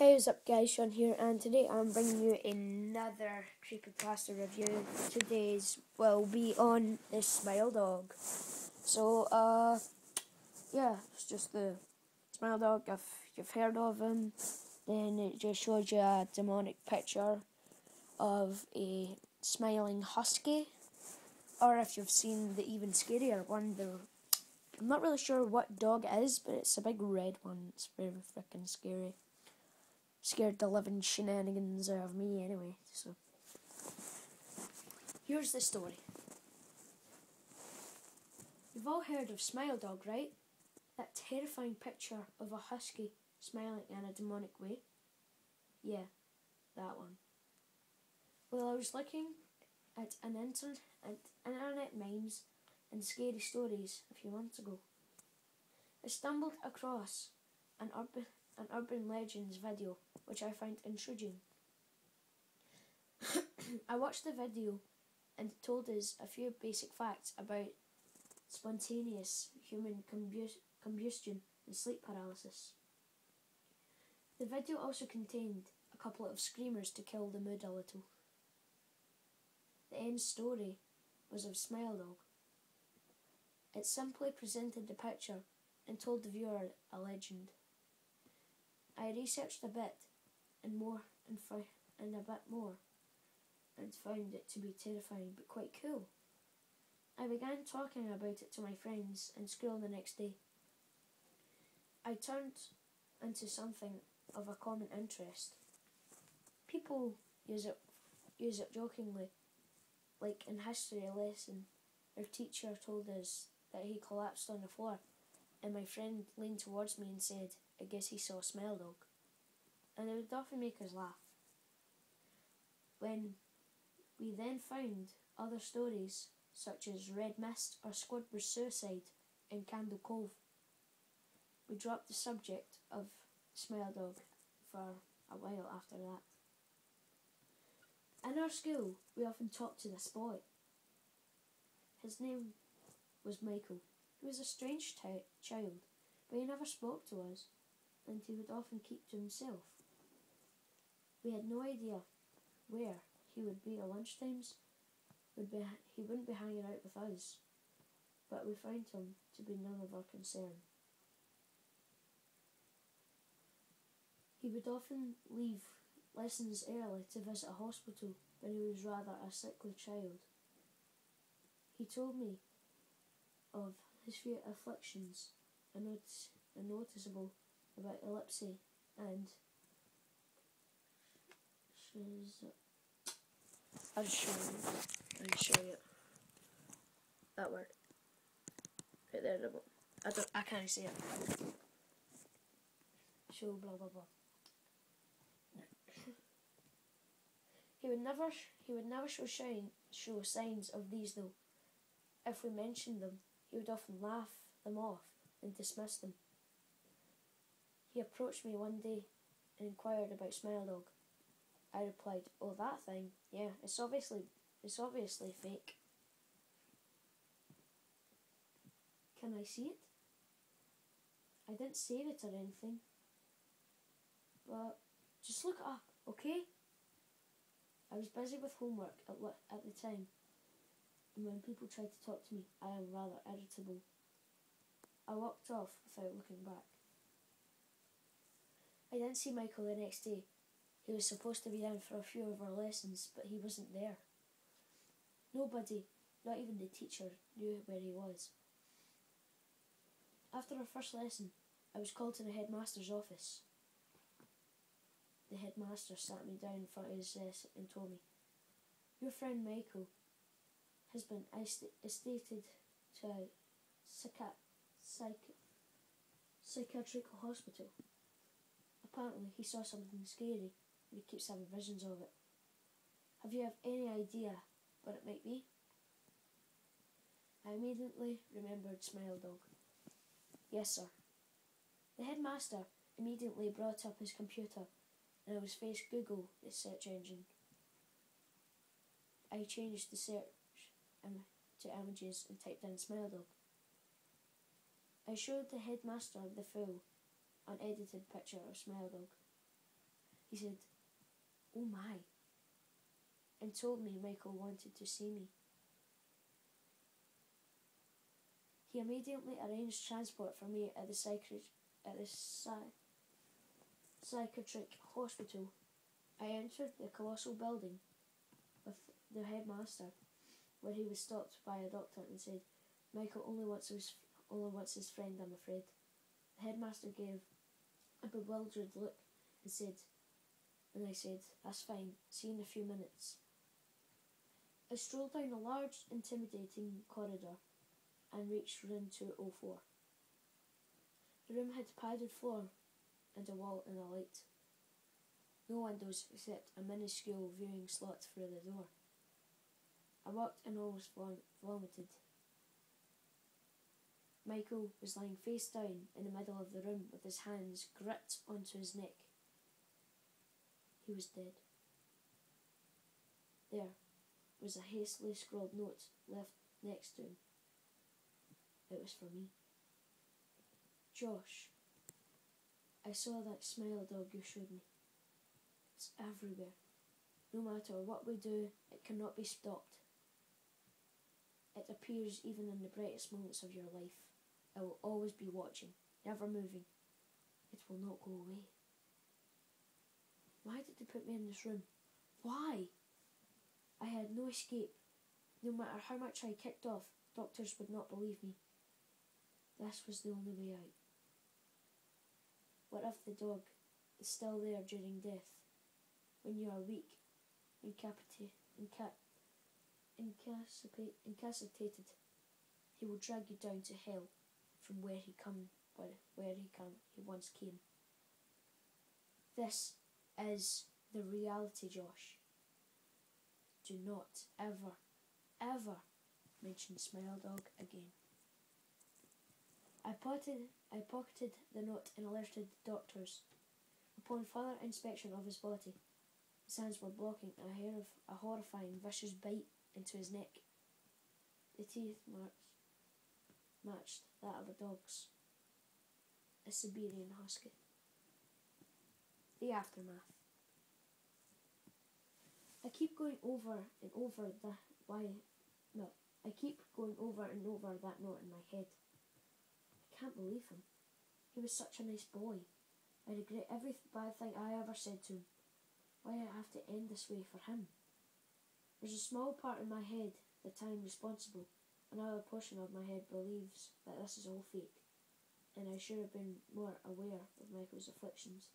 Hey, what's up guys, Sean here, and today I'm bringing you another Creepypasta review. Today's will be on this Smile Dog. So, yeah, it's just the Smile Dog, if you've heard of him. Then it just shows you a demonic picture of a smiling husky. Or if you've seen the even scarier one, I'm not really sure what dog it is, but it's a big red one. It's very freaking scary. Scared the living shenanigans out of me anyway. So here's the story. You've all heard of Smile Dog, right? That terrifying picture of a husky smiling in a demonic way. Yeah, that one. Well, I was looking at internet memes and scary stories a few months ago. I stumbled across an urban legends video, which I found intriguing. I watched the video and it told us a few basic facts about spontaneous human combustion and sleep paralysis. The video also contained a couple of screamers to kill the mood a little. The end story was of Smile Dog. It simply presented the picture and told the viewer a legend. I researched a bit and found it to be terrifying but quite cool. I began talking about it to my friends in school the next day. I turned into something of a common interest. People use it jokingly, like in history lesson. Our teacher told us that he collapsed on the floor, and my friend leaned towards me and said, "I guess he saw a Smile Dog." And it would often make us laugh. When we then found other stories, such as Red Mist or Squidward's suicide in Candle Cove, we dropped the subject of Smile Dog for a while after that. In our school, we often talked to this boy. His name was Michael. He was a strange child, but he never spoke to us, and he would often keep to himself. We had no idea where he would be at lunchtimes. He wouldn't be hanging out with us, but we found him to be none of our concern. He would often leave lessons early to visit a hospital when he was rather a sickly child. He told me of his few afflictions, noticeable about epilepsy and I'll show you that word right there. I can't see it. Show blah blah blah. He would never show signs of these though. If we mentioned them, he would often laugh them off and dismiss them. He approached me one day and inquired about Smile Dog. I replied, "Oh, that thing? Yeah, it's obviously fake." "Can I see it?" I didn't save it or anything, but just look it up, okay? I was busy with homework at the time, and when people tried to talk to me, I am rather irritable. I walked off without looking back. I didn't see Michael the next day. He was supposed to be down for a few of our lessons, but he wasn't there. Nobody, not even the teacher, knew where he was. After our first lesson, I was called to the headmaster's office. The headmaster sat me down in front of his desk and told me, "Your friend Michael has been estated to a psychiatric hospital. Apparently he saw something scary and he keeps having visions of it. Have you any idea what it might be?" I immediately remembered Smile Dog. "Yes, sir." The headmaster immediately brought up his computer and I was faced Google, the search engine. I changed the search to images and typed in Smile Dog. I showed the headmaster the full, unedited picture of Smile Dog. He said, "Oh my," and told me Michael wanted to see me. He immediately arranged transport for me at the psychiatric hospital. I entered the colossal building with the headmaster, where he was stopped by a doctor and said, "Michael only wants his friend, I'm afraid." The headmaster gave a bewildered look and I said, "That's fine, see you in a few minutes." I strolled down a large, intimidating corridor and reached room 204. The room had a padded floor and a wall and a light. No windows except a minuscule viewing slot through the door. I walked and almost vomited. Michael was lying face down in the middle of the room with his hands gripped onto his neck. He was dead. There was a hastily scrawled note left next to him. It was for me. "Josh, I saw that smile dog you showed me. It's everywhere. No matter what we do, it cannot be stopped. It appears even in the brightest moments of your life. I will always be watching, never moving. It will not go away." Why did they put me in this room? Why? I had no escape. No matter how much I kicked off, doctors would not believe me. This was the only way out. What if the dog is still there during death? When you are weak, incapacitated, he will drag you down to hell from where he once came. This is the reality, Josh. Do not ever mention Smile Dog again. I pocketed the note and alerted the doctors. Upon further inspection of his body, his hands were blocking a horrifying, vicious bite into his neck. The teeth marks matched that of a dog's, a Siberian Husky. The aftermath. I keep going over and over that note in my head. I can't believe him. He was such a nice boy. I regret every bad thing I ever said to him. Why did it have to end this way for him? There's a small part in my head that I'm responsible. Another portion of my head believes that this is all fake, and I should have been more aware of Michael's afflictions.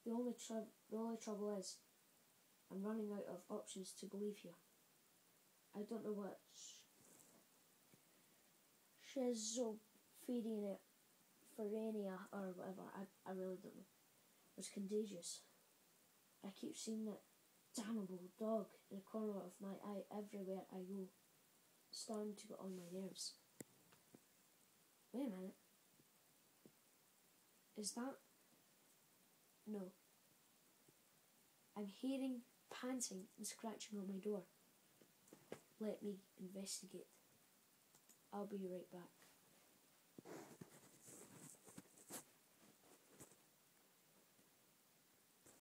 The only trouble is, I'm running out of options to believe here. I don't know what schizophrenia or whatever, I really don't know. It's contagious. I keep seeing that damnable dog in the corner of my eye everywhere I go. It's starting to get on my nerves. Wait a minute. Is that... No. I'm hearing panting and scratching on my door. Let me investigate. I'll be right back.